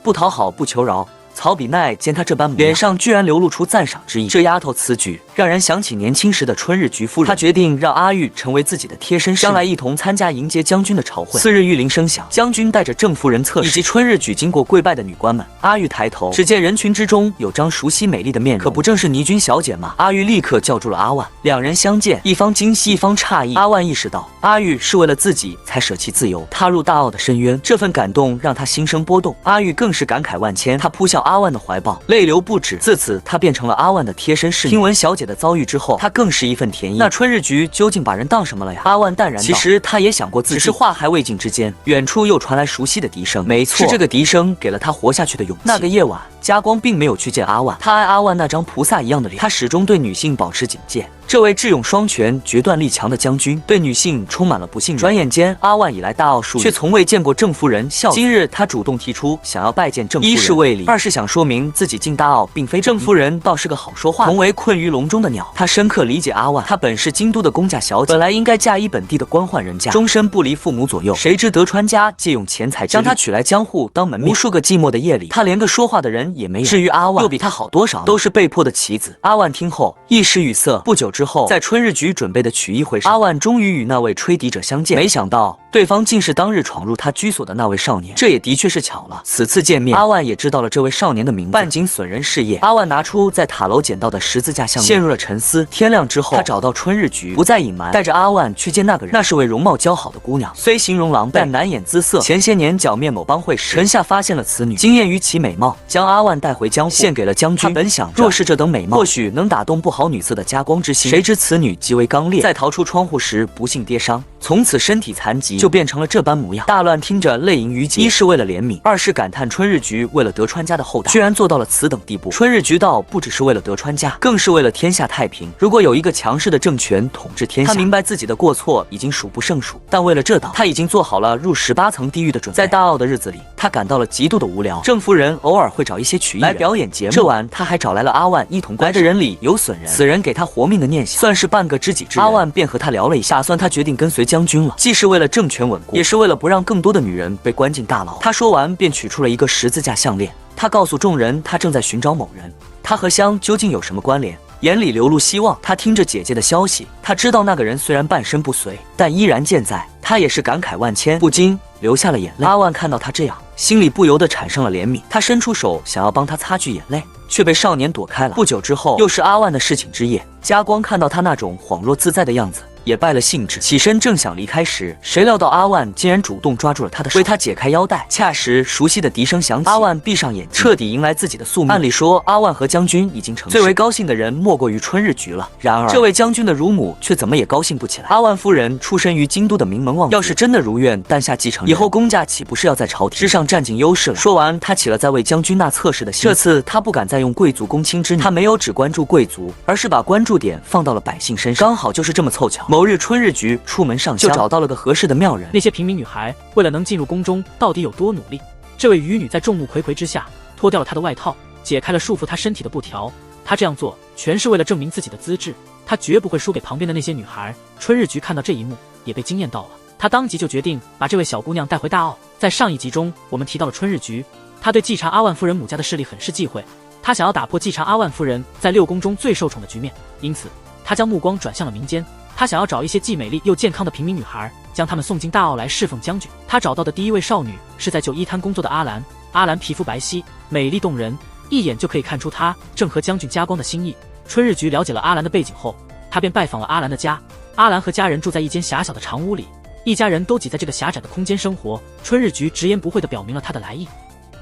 不讨好不求饶。曹比奈见他这般模样，脸上居然流露出赞赏之意。这丫头此举让人想起年轻时的春日局夫人。他决定让阿玉成为自己的贴身侍女，将来一同参加迎接将军的朝会。次日御铃声响，将军带着正夫人侧室以及春日举经过跪拜的女官们。阿玉抬头，只见人群之中有张熟悉美丽的面容，可不正是倪君小姐吗？阿玉立刻叫住了阿万。两人相见，一方惊喜，一方诧异。阿万意识到，阿玉是为了自己才舍弃自由，踏入大奥的深渊。这份感动让他心生波动。阿玉更是感慨万千，他扑向阿万的怀抱，泪流不止。自此，他变成了阿万的贴身侍女。听闻小姐的遭遇之后，他更是一份甜意。那春日局究竟把人当什么了呀？阿万淡然道。其实他也想过自己，只是话还未尽之间，远处又传来熟悉的笛声。没错，是这个笛声给了他活下去的勇气。那个夜晚，嘉光并没有去见阿万，他爱阿万那张菩萨一样的脸，他始终对女性保持警戒。这位智勇双全、决断力强的将军，对女性充满了不信任。转眼间，阿万已来大奥数月，却从未见过郑夫人笑。今日他主动提出想要拜见郑夫人，一是为礼，二是想说明自己进大奥并非郑夫人倒是个好说话，同为困于笼中的鸟。他深刻理解阿万，她本是京都的公家小姐，本来应该嫁依本地的官宦人家，终身不离父母左右。谁知德川家借用钱财将她娶来江户当门面，无数个寂寞的夜里，她连个说话的人也没有。至于阿万，又比她好多少，都是被迫的棋子。阿万听后一时语塞。不久之后，在春日局准备的曲艺会上，阿万终于与那位吹笛者相见，没想到对方竟是当日闯入他居所的那位少年。这也的确是巧了。此次见面，阿万也知道了这位少年的名字，半井损人事业。阿万拿出在塔楼捡到的十字架项链，陷入了沉思。天亮之后，他找到春日局，不再隐瞒，带着阿万去见那个人。那是位容貌姣好的姑娘，虽形容狼狈，但难掩姿色。前些年剿灭某帮会时，臣下发现了此女，惊艳于其美貌，将阿万带回江户，献给了将军。他本想着，若是这等美貌，或许能打动不好女色的嘉光之心。谁知此女极为刚烈，在逃出窗户时不幸跌伤，从此身体残疾，就变成了这般模样。大乱听着泪盈于睫，一是为了怜悯，二是感叹春日局为了德川家的后代，居然做到了此等地步。春日局道不只是为了德川家，更是为了天下太平。如果有一个强势的政权统治天下，他明白自己的过错已经数不胜数，但为了这岛，他已经做好了入18层地狱的准备。在大奥的日子里，他感到了极度的无聊。郑夫人偶尔会找一些曲艺人来表演节目，这晚他还找来了阿万一同。来的人里有损人，此人给他活命的念想，算是半个知己之人。阿万便和他聊了一下，打算他决定跟随将将军了，既是为了政权稳固，也是为了不让更多的女人被关进大牢。他说完便取出了一个十字架项链，他告诉众人他正在寻找某人，他和香究竟有什么关联？眼里流露希望。他听着姐姐的消息，他知道那个人虽然半身不遂，但依然健在。他也是感慨万千，不禁流下了眼泪。阿万看到他这样，心里不由得产生了怜悯。他伸出手想要帮他擦去眼泪，却被少年躲开了。不久之后，又是阿万的侍寝之夜。家光看到他那种恍若自在的样子，也败了兴致，起身正想离开时，谁料到阿万竟然主动抓住了他的手，为他解开腰带。恰时熟悉的笛声响起，阿万闭上眼睛，彻底迎来自己的宿命。按理说，阿万和将军已经成事，最为高兴的人莫过于春日局了。然而，这位将军的乳母却怎么也高兴不起来。阿万夫人出身于京都的名门望族，要是真的如愿诞下继承人，以后公家岂不是要在朝廷之上占尽优势了？说完，他起了在为将军纳侧室的心。这次他不敢再用贵族公卿之女，他没有只关注贵族，而是把关注点放到了百姓身上。刚好就是这么凑巧，某日春日局出门上香，就找到了个合适的妙人。那些平民女孩为了能进入宫中，到底有多努力？这位渔女在众目睽睽之下脱掉了她的外套，解开了束缚她身体的布条。她这样做全是为了证明自己的资质，她绝不会输给旁边的那些女孩。春日局看到这一幕，也被惊艳到了。他当即就决定把这位小姑娘带回大奥。在上一集中，我们提到了春日局，他对季查阿万夫人母家的势力很是忌讳，他想要打破季查阿万夫人在六宫中最受宠的局面，因此他将目光转向了民间。他想要找一些既美丽又健康的平民女孩，将她们送进大奥来侍奉将军。他找到的第一位少女是在旧衣摊工作的阿兰。阿兰皮肤白皙，美丽动人，一眼就可以看出她正合将军家光的心意。春日局了解了阿兰的背景后，他便拜访了阿兰的家。阿兰和家人住在一间狭小的长屋里，一家人都挤在这个狭窄的空间生活。春日局直言不讳地表明了他的来意，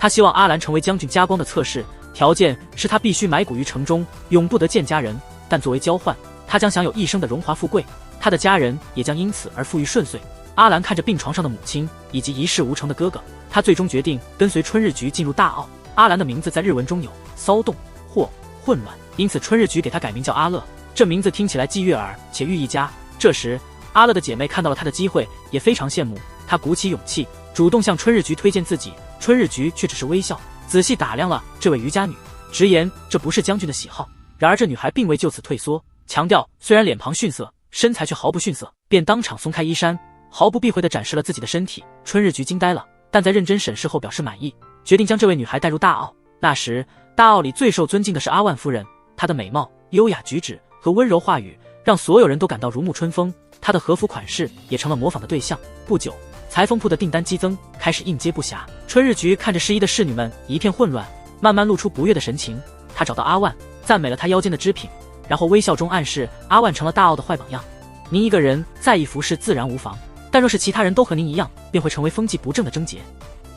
他希望阿兰成为将军家光的侧室，条件是他必须埋骨于城中，永不得见家人，但作为交换，他将享有一生的荣华富贵，他的家人也将因此而富裕顺遂。阿兰看着病床上的母亲以及一事无成的哥哥，他最终决定跟随春日局进入大奥。阿兰的名字在日文中有骚动或混乱，因此春日局给他改名叫阿乐，这名字听起来既悦耳且寓意佳。这时阿乐的姐妹看到了他的机会，也非常羡慕，她鼓起勇气主动向春日局推荐自己。春日局却只是微笑，仔细打量了这位渔家女，直言这不是将军的喜好。然而这女孩并未就此退缩，强调虽然脸庞逊色，身材却毫不逊色，便当场松开衣衫，毫不避讳地展示了自己的身体。春日局惊呆了，但在认真审视后表示满意，决定将这位女孩带入大奥。那时大奥里最受尊敬的是阿万夫人，她的美貌、优雅举止和温柔话语让所有人都感到如沐春风，她的和服款式也成了模仿的对象。不久，裁缝铺的订单激增，开始应接不暇。春日局看着试衣的侍女们一片混乱，慢慢露出不悦的神情。他找到阿万，赞美了他腰间的织品，然后微笑中暗示阿万成了大奥的坏榜样。您一个人在意服饰自然无妨，但若是其他人都和您一样，便会成为风气不正的症结。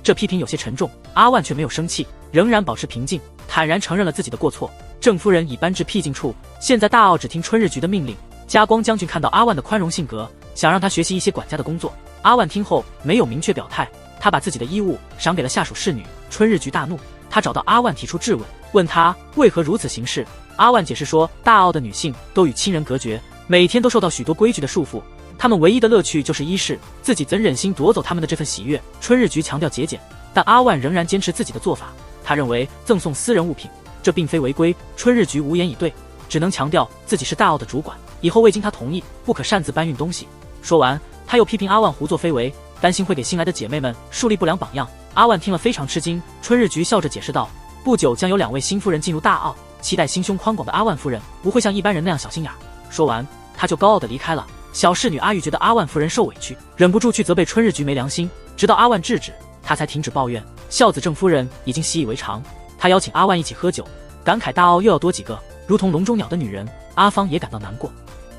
这批评有些沉重，阿万却没有生气，仍然保持平静，坦然承认了自己的过错。郑夫人已搬至僻静处，现在大奥只听春日局的命令。家光将军看到阿万的宽容性格，想让他学习一些管家的工作。阿万听后没有明确表态，他把自己的衣物赏给了下属侍女。春日局大怒，他找到阿万提出质问，问他为何如此行事。阿万解释说，大奥的女性都与亲人隔绝，每天都受到许多规矩的束缚，他们唯一的乐趣就是衣饰，自己怎忍心夺走他们的这份喜悦。春日局强调节俭，但阿万仍然坚持自己的做法，他认为赠送私人物品这并非违规。春日局无言以对，只能强调自己是大奥的主管，以后未经他同意不可擅自搬运东西。说完，他又批评阿万胡作非为，担心会给新来的姐妹们树立不良榜样。阿万听了非常吃惊，春日局笑着解释道，不久将有2位新夫人进入大奥，期待心胸宽广的阿万夫人不会像一般人那样小心眼。说完，他就高傲地离开了。小侍女阿玉觉得阿万夫人受委屈，忍不住去责备春日局没良心，直到阿万制止，她才停止抱怨。孝子郑夫人已经习以为常，她邀请阿万一起喝酒，感慨大奥又要多几个如同笼中鸟的女人。阿芳也感到难过，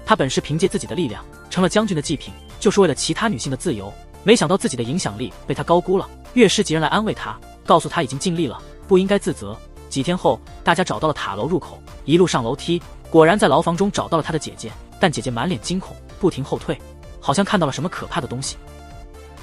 她本是凭借自己的力量成了将军的祭品，就是为了其他女性的自由，没想到自己的影响力被她高估了。乐师几人来安慰她，告诉她已经尽力了，不应该自责。几天后，大家找到了塔楼入口，一路上楼梯，果然在牢房中找到了她的姐姐，但姐姐满脸惊恐，不停后退，好像看到了什么可怕的东西。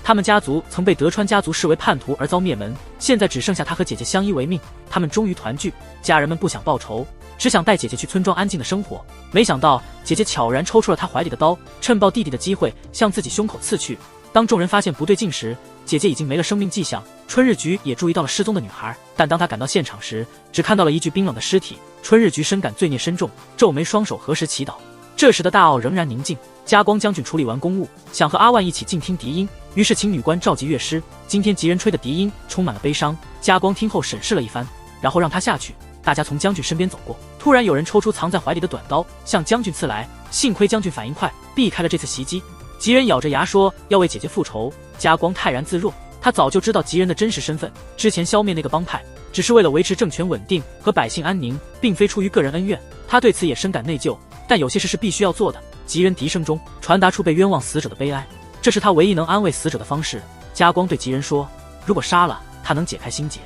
他们家族曾被德川家族视为叛徒而遭灭门，现在只剩下他和姐姐相依为命。他们终于团聚，家人们不想报仇，只想带姐姐去村庄安静的生活。没想到姐姐悄然抽出了她怀里的刀，趁抱弟弟的机会向自己胸口刺去。当众人发现不对劲时，姐姐已经没了生命迹象。春日局也注意到了失踪的女孩，但当他赶到现场时，只看到了一具冰冷的尸体。春日局深感罪孽深重，皱眉双手合十祈祷。这这时的大奥仍然宁静。加光将军处理完公务，想和阿万一起静听笛音，于是请女官召集乐师。今天吉人吹的笛音充满了悲伤。加光听后审视了一番，然后让他下去。大家从将军身边走过，突然有人抽出藏在怀里的短刀，向将军刺来。幸亏将军反应快，避开了这次袭击。吉人咬着牙说要为姐姐复仇。加光泰然自若，他早就知道吉人的真实身份，之前消灭那个帮派只是为了维持政权稳定和百姓安宁，并非出于个人恩怨。他对此也深感内疚，但有些事是必须要做的。吉人笛声中传达出被冤枉死者的悲哀，这是他唯一能安慰死者的方式。加光对吉人说，如果杀了他能解开心结，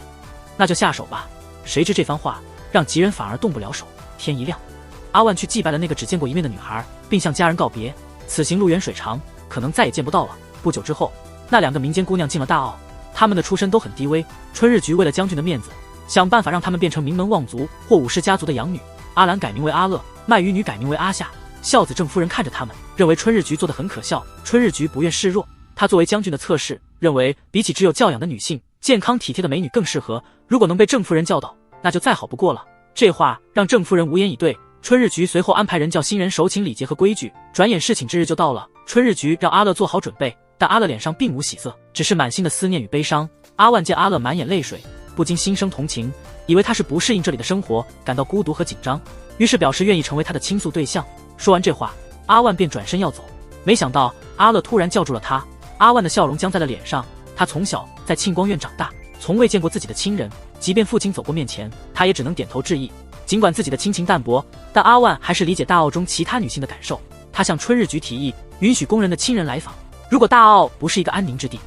那就下手吧。谁知这番话让吉人反而动不了手。天一亮，阿万去祭拜了那个只见过一面的女孩，并向家人告别。此行路远水长，可能再也见不到了。不久之后，那2个民间姑娘进了大奥，她们的出身都很低微。春日局为了将军的面子，想办法让她们变成名门望族或武士家族的养女。阿兰改名为阿乐，卖鱼女改名为阿夏。孝子正夫人看着他们，认为春日局做得很可笑。春日局不愿示弱，他作为将军的侧室，认为比起只有教养的女性，健康体贴的美女更适合。如果能被郑夫人教导，那就再好不过了。这话让郑夫人无言以对。春日局随后安排人叫新人手请礼节和规矩。转眼侍寝之日就到了，春日局让阿乐做好准备，但阿乐脸上并无喜色，只是满心的思念与悲伤。阿万见阿乐满眼泪水，不禁心生同情，以为他是不适应这里的生活，感到孤独和紧张，于是表示愿意成为他的倾诉对象。说完这话，阿万便转身要走，没想到阿乐突然叫住了他。阿万的笑容僵在了脸上，他从小在庆光院长大，从未见过自己的亲人，即便父亲走过面前，他也只能点头致意。尽管自己的亲情淡薄，但阿万还是理解大奥中其他女性的感受。他向春日局提议，允许工人的亲人来访。如果大奥不是一个安宁之地，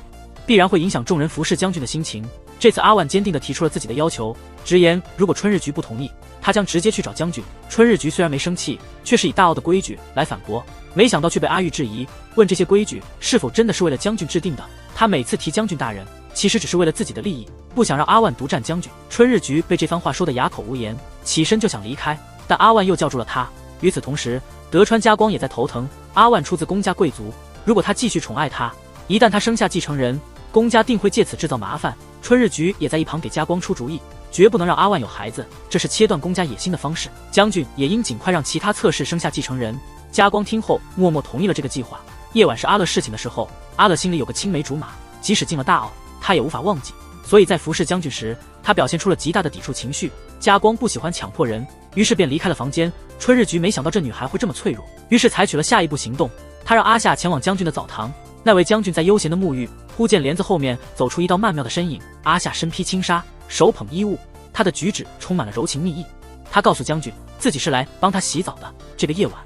必然会影响众人服侍将军的心情。这次阿万坚定地提出了自己的要求，直言如果春日局不同意，他将直接去找将军。春日局虽然没生气，却是以大奥的规矩来反驳，没想到却被阿玉质疑，问这些规矩是否真的是为了将军制定的。他每次提将军大人，其实只是为了自己的利益，不想让阿万独占将军。春日局被这番话说得哑口无言，起身就想离开，但阿万又叫住了他。与此同时，德川家光也在头疼。阿万出自公家贵族，如果他继续宠爱他，一旦他生下继承人，公家定会借此制造麻烦。春日局也在一旁给家光出主意，绝不能让阿万有孩子，这是切断公家野心的方式。将军也应尽快让其他侧室生下继承人。家光听后默默同意了这个计划。夜晚是阿乐侍寝的时候，阿乐心里有个青梅竹马，即使进了大奥，他也无法忘记，所以在服侍将军时，他表现出了极大的抵触情绪。家光不喜欢强迫人，于是便离开了房间。春日局没想到这女孩会这么脆弱，于是采取了下一步行动。他让阿夏前往将军的澡堂，那位将军在悠闲的沐浴，忽见帘子后面走出一道曼妙的身影。阿夏身披轻纱，手捧衣物，他的举止充满了柔情蜜意。他告诉将军，自己是来帮他洗澡的。这个夜晚，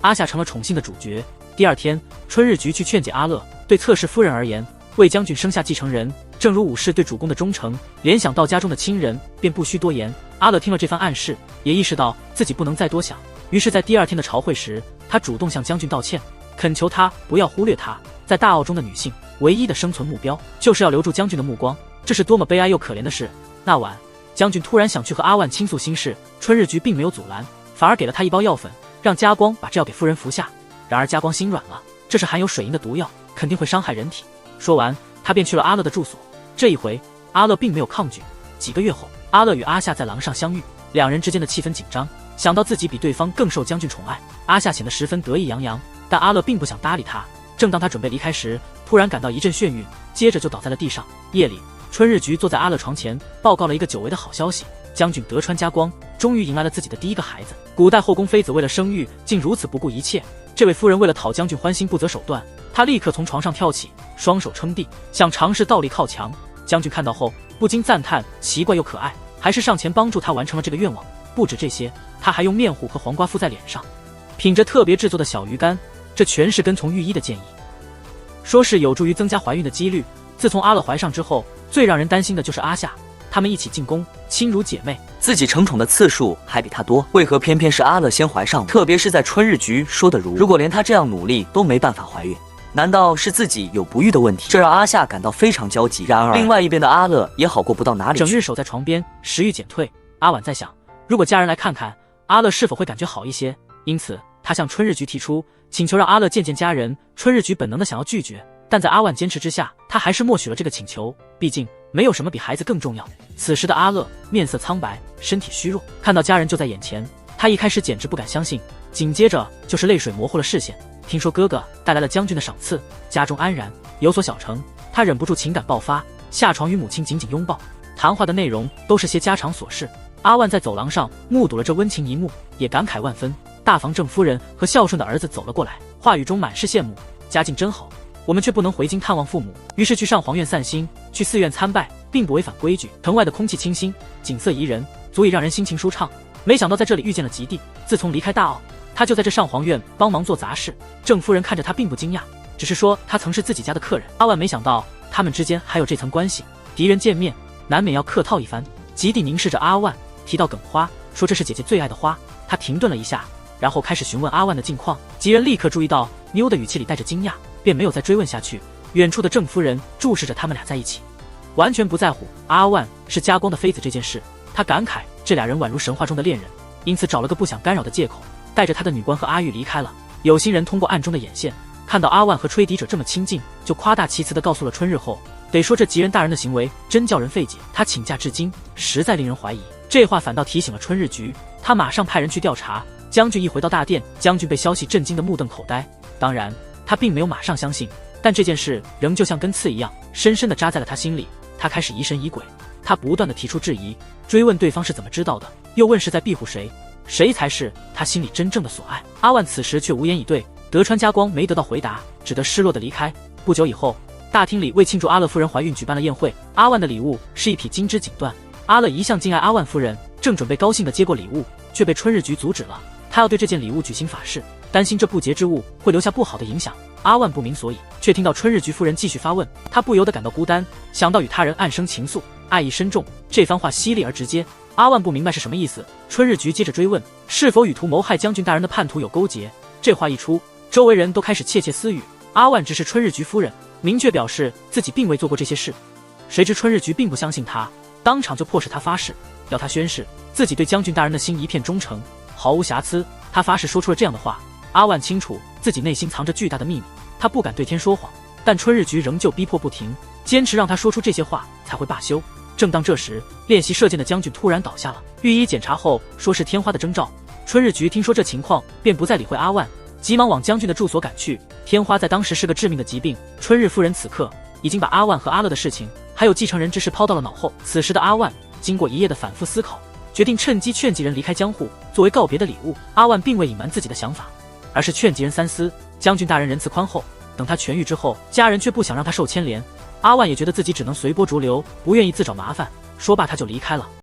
阿夏成了宠幸的主角。第二天，春日局去劝解阿乐，对侧室夫人而言，为将军生下继承人，正如武士对主公的忠诚，联想到家中的亲人，便不需多言。阿乐听了这番暗示，也意识到自己不能再多想，于是在第二天的朝会时，他主动向将军道歉，恳求他不要忽略他。在大奥中的女性唯一的生存目标，就是要留住将军的目光，这是多么悲哀又可怜的事。那晚，将军突然想去和阿万倾诉心事，春日局并没有阻拦，反而给了他一包药粉，让家光把这药给夫人服下。然而家光心软了，这是含有水银的毒药，肯定会伤害人体。说完，他便去了阿乐的住所。这一回，阿乐并没有抗拒。几个月后，阿乐与阿夏在廊上相遇，两人之间的气氛紧张。想到自己比对方更受将军宠爱，阿夏显得十分得意洋洋，但阿乐并不想搭理他。正当他准备离开时，突然感到一阵眩晕，接着就倒在了地上。夜里，春日局坐在阿乐床前，报告了一个久违的好消息：将军德川家光终于迎来了自己的第一个孩子。古代后宫妃子为了生育，竟如此不顾一切。这位夫人为了讨将军欢心，不择手段。她立刻从床上跳起，双手撑地，想尝试倒立靠墙。将军看到后，不禁赞叹奇怪又可爱，还是上前帮助她完成了这个愿望。不止这些，他还用面糊和黄瓜敷在脸上，品着特别制作的小鱼干，这全是跟从御医的建议，说是有助于增加怀孕的几率。自从阿乐怀上之后，最让人担心的就是阿夏，他们一起进宫，亲如姐妹，自己承宠的次数还比他多，为何偏偏是阿乐先怀上？特别是在春日局说的如果连他这样努力都没办法怀孕，难道是自己有不育的问题？这让阿夏感到非常焦急。然而，另外一边的阿乐也好过不到哪里去，整日守在床边，食欲减退。阿婉在想，如果家人来看看，阿乐是否会感觉好一些？因此，他向春日局提出，请求让阿乐见见家人。春日局本能的想要拒绝，但在阿婉坚持之下，他还是默许了这个请求。毕竟，没有什么比孩子更重要。此时的阿乐面色苍白，身体虚弱，看到家人就在眼前，他一开始简直不敢相信，紧接着就是泪水模糊了视线。听说哥哥带来了将军的赏赐，家中安然，有所小成，他忍不住情感爆发，下床与母亲紧紧拥抱。谈话的内容都是些家常琐事。阿万在走廊上目睹了这温情一幕，也感慨万分。大房正夫人和孝顺的儿子走了过来，话语中满是羡慕，家境真好，我们却不能回京探望父母，于是去上皇院散心，去寺院参拜，并不违反规矩。城外的空气清新，景色宜人，足以让人心情舒畅。没想到在这里遇见了吉地，自从离开大奥，他就在这上皇院帮忙做杂事。郑夫人看着他并不惊讶，只是说他曾是自己家的客人。阿万没想到他们之间还有这层关系，敌人见面难免要客套一番。吉地凝视着阿万，提到梗花，说这是姐姐最爱的花。他停顿了一下，然后开始询问阿万的近况。吉人立刻注意到妞的语气里带着惊讶，便没有再追问下去。远处的郑夫人注视着他们俩在一起，完全不在乎阿万是家光的妃子这件事。他感慨这俩人宛如神话中的恋人，因此找了个不想干扰的借口，带着他的女官和阿玉离开了。有心人通过暗中的眼线，看到阿万和吹笛者这么亲近，就夸大其词地告诉了春日后。得说这吉人大人的行为真叫人费解，他请假至今实在令人怀疑。这话反倒提醒了春日局，他马上派人去调查。将军一回到大殿，将军被消息震惊得目瞪口呆。当然他并没有马上相信，但这件事仍旧像根刺一样深深地扎在了他心里。他开始疑神疑鬼，他不断地提出质疑，追问对方是怎么知道的，又问是在庇护谁，谁才是他心里真正的所爱。阿万此时却无言以对。德川家光没得到回答，只得失落地离开。不久以后，大厅里为庆祝阿乐夫人怀孕举办了宴会。阿万的礼物是一匹金枝锦缎。阿乐一向敬爱阿万夫人，正准备高兴地接过礼物，却被春日局阻止了。他要对这件礼物举行法事，担心这不洁之物会留下不好的影响。阿万不明所以，却听到春日局夫人继续发问，他不由得感到孤单，想到与他人暗生情愫，爱意深重。这番话犀利而直接，阿万不明白是什么意思。春日局接着追问，是否与图谋害将军大人的叛徒有勾结？这话一出，周围人都开始窃窃私语。阿万直视春日局夫人，明确表示自己并未做过这些事。谁知春日局并不相信他，当场就迫使他发誓，要他宣誓自己对将军大人的心一片忠诚，毫无瑕疵。他发誓说出了这样的话。阿万清楚自己内心藏着巨大的秘密，他不敢对天说谎，但春日局仍旧逼迫不停，坚持让他说出这些话才会罢休。正当这时，练习射箭的将军突然倒下了，御医检查后说是天花的征兆。春日局听说这情况，便不再理会阿万，急忙往将军的住所赶去。天花在当时是个致命的疾病，春日夫人此刻已经把阿万和阿乐的事情还有继承人之事抛到了脑后。此时的阿万经过一夜的反复思考，决定趁机劝吉人离开江户，作为告别的礼物。阿万并未隐瞒自己的想法，而是劝吉人三思。将军大人仁慈宽厚，等他痊愈之后，家人却不想让他受牵连。阿万也觉得自己只能随波逐流，不愿意自找麻烦。说罢他就离开了。